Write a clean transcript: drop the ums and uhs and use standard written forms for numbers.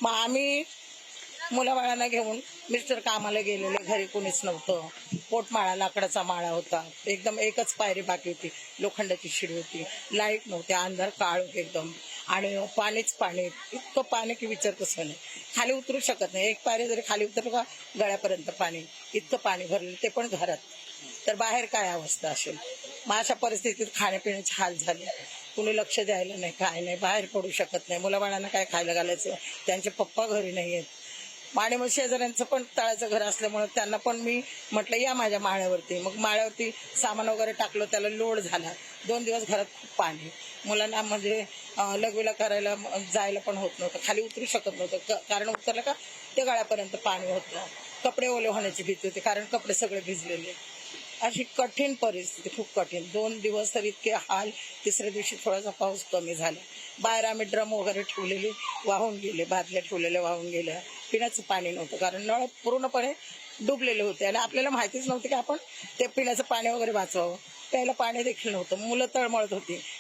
मग आम्ही मुलाबाळांना घेऊन मिस्टर कामाला गेलेले, घरी कोणीच नव्हतं. पोटमाळा लाकडाचा माळा होता, एकदम एकच पायरी बाकी होती, लोखंडाची शिडी होती, लाईट नव्हती, अंधार काळ एकदम, आणि पाणीच पाणी, इतकं पाणी की विचारतच नाही. खाली उतरू शकत नाही, एक पायरी जरी खाली उतरलं का गळ्यापर्यंत पाणी, इतकं पाणी भरलेलं, ते पण घरात. तर बाहेर काय अवस्था असेल. मग अशा परिस्थितीत खाण्यापिण्याचे हाल झाले, कुणी लक्ष द्यायला नाही, काय नाही, बाहेर पडू शकत नाही. मुलाबाळांना काय खायला घालायचं, त्यांचे पप्पा घरी नाही आहेत. आणि मग शेजाऱ्यांचं पण तळाचं घर असल्यामुळे त्यांना पण मी म्हटलं या माझ्या माळ्यावरती. मग माळ्यावरती सामान वगैरे टाकलं, त्याला लोड झाला. 2 दिवस घरात खूप पाणी, मुलांना म्हणजे लघवीला करायला जायला पण होत नव्हतं, खाली उतरू शकत नव्हतं, कारण उतरलं का ते गळ्यापर्यंत पाणी होतं. कपडे ओले होण्याची भीती होती, कारण कपडे सगळे भिजलेले. अशी कठीण परिस्थिती, खूप कठीण. 2 दिवस तर इतके हाल. तिसऱ्या दिवशी थोडासा पाऊस कमी झाला. बाहेर आम्ही ड्रम वगैरे ठेवलेले वाहून गेले, बादल्या ठेवलेल्या वाहून गेल्या. पिण्याचं पाणी नव्हतं, कारण नळ पूर्णपणे डुबलेले होते आणि आपल्याला माहितीच नव्हतं की आपण ते पिण्याचं पाणी वगैरे वाचवावं. प्यायला पाणी देखील नव्हतं. मुलं तळमळत होती,